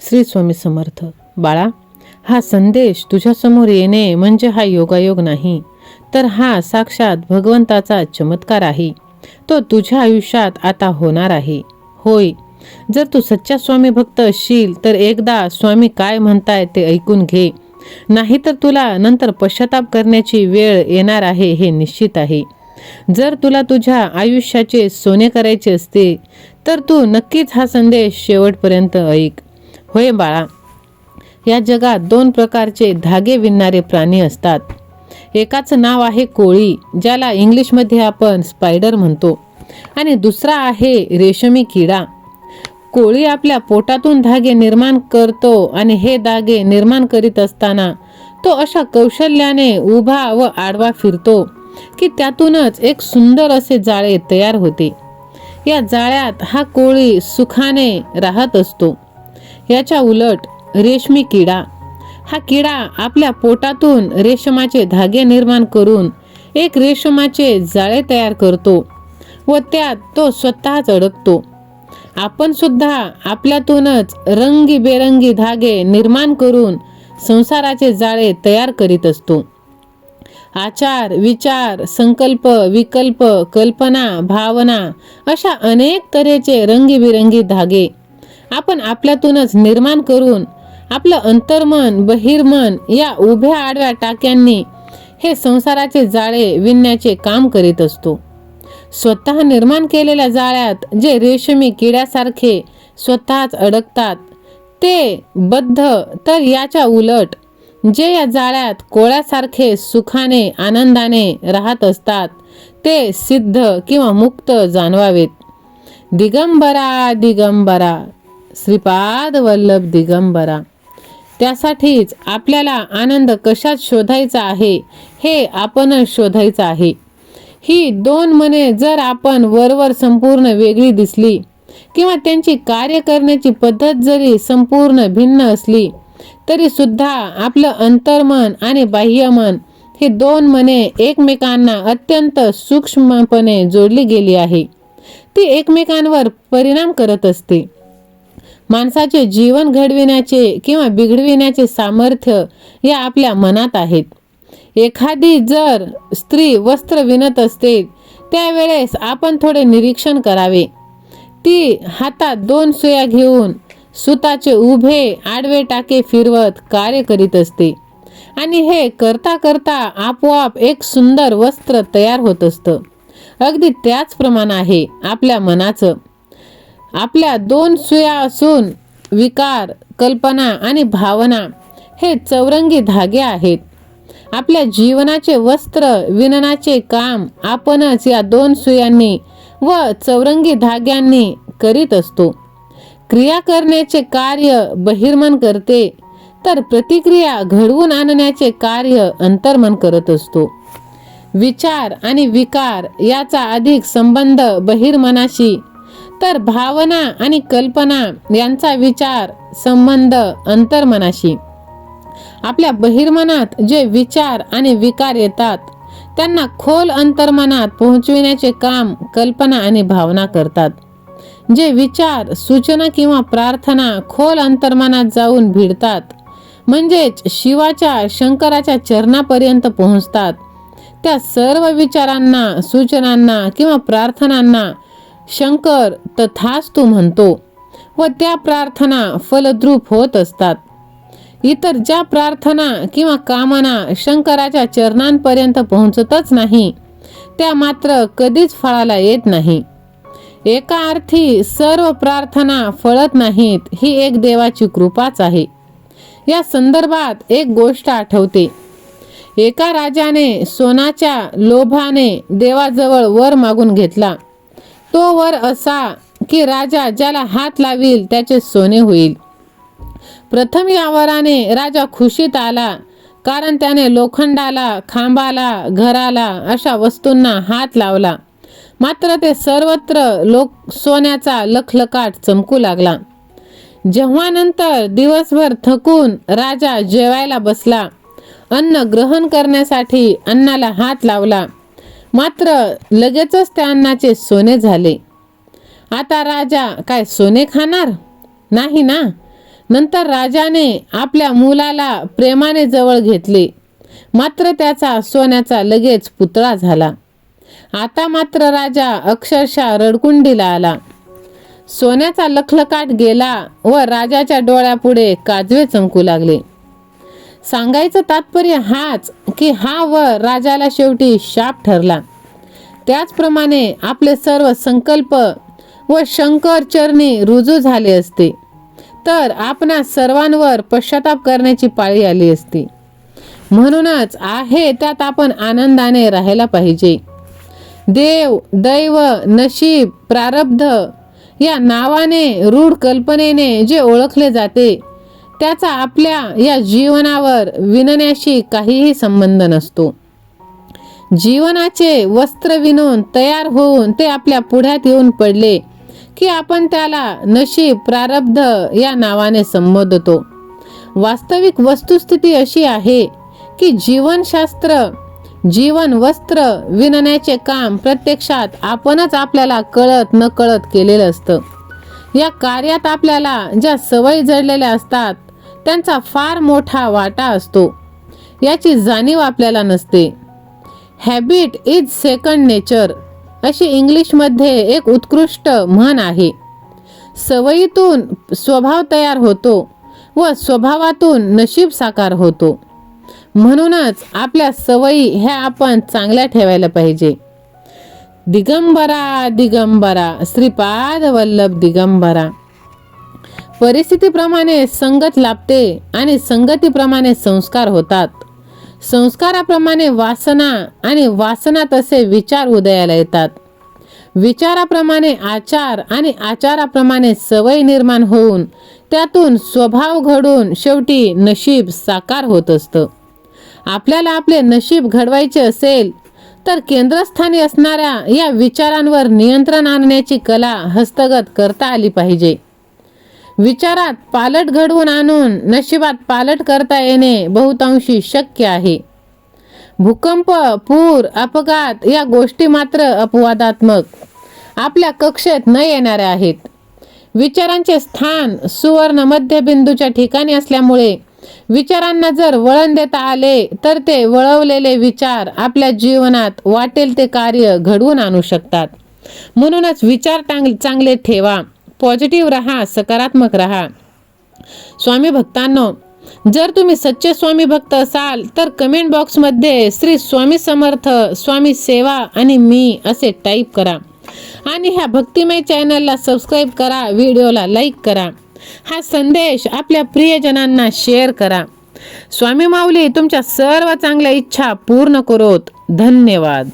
श्री स्वामी समर्थ. बाळा, हा संदेश तुझ्यासमोर येणे म्हणजे हा योगायोग नाही, तर हा साक्षात भगवंताचा चमत्कार आहे. तो तुझ्या आयुष्यात आता होणार आहे. होय, जर तू सच्चा स्वामी भक्त असशील तर एकदा स्वामी काय म्हणताय ते ऐकून घे. नाहीतर तुला नंतर पश्चाताप करण्याची वेळ येणार आहे, हे निश्चित आहे. जर तुला तुझ्या आयुष्याचे सोने करायचे असते तर तू नक्कीच हा संदेश शेवटपर्यंत ऐक. होय बाळा, या जगात दोन प्रकारचे धागे विणणारे प्राणी असतात. एकाचं नाव आहे कोळी, ज्याला इंग्लिशमध्ये आपण स्पायडर म्हणतो, आणि दुसरा आहे रेशमी किडा. कोळी आपल्या पोटातून धागे निर्माण करतो आणि हे धागे निर्माण करीत असताना तो अशा कौशल्याने उभा व आडवा फिरतो की त्यातूनच एक सुंदर असे जाळे तयार होते. या जाळ्यात हा कोळी सुखाने राहत असतो. याच्या उलट रेशमी किडा, हा किडा आपल्या पोटातून रेशमाचे धागे निर्माण करून एक रेशमाचे जाळे तयार करतो व त्यात तो स्वतःच अडकतो. आपण सुद्धा आपल्यातूनच रंगीबेरंगी धागे निर्माण करून संसाराचे जाळे तयार करीत असतो. आचार, विचार, संकल्प, विकल्प, कल्पना, भावना अशा अनेक तऱ्हेचे रंगीबिरंगी धागे आपण आपल्यातूनच निर्माण करून आपलं अंतर्मन, बहिर्मन या उभ्या आडव्या टाक्यांनी हे संसाराचे जाळे विणण्याचे काम करीत असतो. स्वतः निर्माण केलेल्या जाळ्यात जे रेशमी किड्यासारखे स्वतःच अडकतात ते बद्ध, तर याच्या उलट जे या जाळ्यात कोळ्यासारखे सुखाने आनंदाने राहत असतात ते सिद्ध किंवा मुक्त जाणवावेत. दिगंबरा दिगंबरा, श्रीपाद वल्लभ दिगंबरा. त्यासाठीच आपल्याला आनंद कशात शोधायचा आहे हे आपणच शोधायचं आहे. ही दोन मने जर आपण वरवर संपूर्ण वेगळी दिसली किंवा त्यांची कार्य करण्याची पद्धत जरी संपूर्ण भिन्न असली तरी सुद्धा आपलं अंतर्मन आणि बाह्यमन हे दोन मने एकमेकांना अत्यंत सूक्ष्मपणे जोडली गेली आहे. ती एकमेकांवर परिणाम करत असते. माणसाचे जीवन घडविण्याचे किंवा बिघडविण्याचे सामर्थ्य या आपल्या मनात आहेत. एखादी जर स्त्री वस्त्र विणत असते त्यावेळेस आपण थोडे निरीक्षण करावे. ती हातात 2 सुया घेऊन सुताचे उभे आडवे टाके फिरवत कार्य करीत असते आणि हे करता करता आपोआप एक सुंदर वस्त्र तयार होत असतं. अगदी त्याचप्रमाणे आहे आपल्या मनाचं. आपल्या 2 सुया असून विकार, कल्पना आणि भावना हे चौरंगी धागे आहेत. आपल्या जीवनाचे वस्त्र विणण्याचे काम आपणच या 2 सुयांनी व चौरंगी धाग्यांनी करीत असतो. क्रिया करण्याचे कार्य बहिर्मन करते, तर प्रतिक्रिया घडवून आणण्याचे कार्य अंतर्मन करत असतो. विचार आणि विकार याचा अधिक संबंध बहिर्मनाशी, तर भावना आणि कल्पना यांचा विचार संबंध अंतर्मनाशी. आपल्या बहिर्मनात जे विचार आणि विकार येतात त्यांना खोल अंतर्मनात पोहोचविण्याचे काम कल्पना आणि भावना करतात. जे विचार, सूचना किंवा प्रार्थना खोल अंतर्मनात जाऊन भिडतात, म्हणजेच शिवाच्या, शंकराच्या चरणापर्यंत पोहोचतात, त्या सर्व विचारांना, सूचनांना किंवा प्रार्थनांना शंकर तथास्तु म्हणतो व त्या प्रार्थना फलद्रूप होत असतात. इतर ज्या प्रार्थना किंवा कामना शंकराच्या चरणांपर्यंत पोहोचतच नाही त्या मात्र कधीच फळाला येत नाही. एका अर्थी सर्व प्रार्थना फळत नाहीत, ही एक देवाची कृपाच आहे. या संदर्भात एक गोष्ट आठवते. एका राजाने सोन्याच्या लोभाने देवाजवळ वर मागून घेतला. तो वर असा की राजा ज्याला हात लावील त्याचे सोने होईल. प्रथम या वराने राजा खुशीत आला, कारण त्याने लोखंडाला, खांबाला, घराला अशा वस्तूंना हात लावला. मात्र ते सर्वत्र सोन्याचा लखलखाट चमकू लागला. जेव्हा नंतर दिवसभर थकून राजा जेवायला बसला, अन्न ग्रहण करण्यासाठी अन्नाला हात लावला, मात्र लगेचच त्या अन्नाचे सोने झाले. आता राजा काय सोने खाणार? नाही ना. नंतर राजाने आपल्या मुलाला प्रेमाने जवळ घेतले, मात्र त्याचा सोन्याचा लगेच पुतळा झाला. आता मात्र राजा अक्षरशः रडकुंडीला आला. सोन्याचा लखलखाट गेला व राजाच्या डोळ्यापुढे काजवे चमकू लागले. सांगायचं तात्पर्य हाच की हा वर राजाला शेवटी शाप ठरला. त्याचप्रमाणे आपले सर्व संकल्प व शंकर चरणी रुजू झाले असते तर आपणा सर्वांवर पश्चाताप करण्याची पाळी आली असती. म्हणूनच आहे त्यात आपण आनंदाने राहायला पाहिजे. देव, दैव, नशीब, प्रारब्ध या नावाने रूढ कल्पनेने जे ओळखले जाते त्याचा आपल्या या जीवनावर विणण्याशी काहीही संबंध नसतो. जीवनाचे वस्त्र विणून तयार होऊन ते आपल्या पुढ्यात येऊन पडले की आपण त्याला नशीब, प्रारब्ध या नावाने संबोधतो. वास्तविक वस्तुस्थिती अशी आहे की जीवनशास्त्र, जीवन वस्त्र विणण्याचे काम प्रत्यक्षात आपणच आपल्याला कळत न कळत केलेलं असतं. या कार्यात आपल्याला ज्या सवयी जडलेल्या असतात त्यांचा फार मोठा वाटा असतो. याची जाणीव आपल्याला नसते. हॅबिट इज सेकंड नेचर अशी इंग्लिशमध्ये एक उत्कृष्ट म्हण आहे. सवयीतून स्वभाव तयार होतो व स्वभावातून नशीब साकार होतो. म्हणूनच आपल्या सवयी ह्या आपण चांगल्या ठेवायला पाहिजे. दिगंबरा दिगंबरा श्रीपाद वल्लभ दिगंबरा. परिस्थितीप्रमाणे संगत लाभते आणि संगतीप्रमाणे संस्कार होतात. संस्काराप्रमाणे वासना आणि वासना तसे विचार उदयाला येतात. विचाराप्रमाणे आचार आणि आचाराप्रमाणे सवय निर्माण होऊन त्यातून स्वभाव घडून शेवटी नशीब साकार होत असतं. आपल्याला आपले नशीब घडवायचे असेल तर केंद्रस्थानी असणाऱ्या या विचारांवर नियंत्रण आणण्याची कला हस्तगत करता आली पाहिजे. विचारात पालट घडवून आणून नशिबात पालट करता येणे बहुतांशी शक्य आहे. भूकंप, पूर, अपघात या गोष्टी मात्र अपवादात्मक, आपल्या कक्षेत न येणाऱ्या आहेत. विचारांचे स्थान सुवर्ण मध्यबिंदूच्या ठिकाणी असल्यामुळे विचारांना जर वळण देता आले तर ते वळवलेले विचार आपल्या जीवनात वाटेल ते कार्य घडवून आणू शकतात. म्हणूनच विचार चांगले ठेवा, पॉझिटिव्ह राहा, सकारात्मक राहा. स्वामी भक्तांनो, जर तुम्ही सच्चे स्वामी भक्त असाल तर कमेंट बॉक्समध्ये श्री स्वामी समर्थ, स्वामी सेवा आणि मी असे टाईप करा आणि ह्या भक्तिमय चॅनलला सबस्क्राईब करा, व्हिडिओला लाईक करा. हा संदेश आपल्या प्रियजनांना शेअर करा. स्वामी माऊली तुमच्या सर्व चांगल्या इच्छा पूर्ण करोत. धन्यवाद.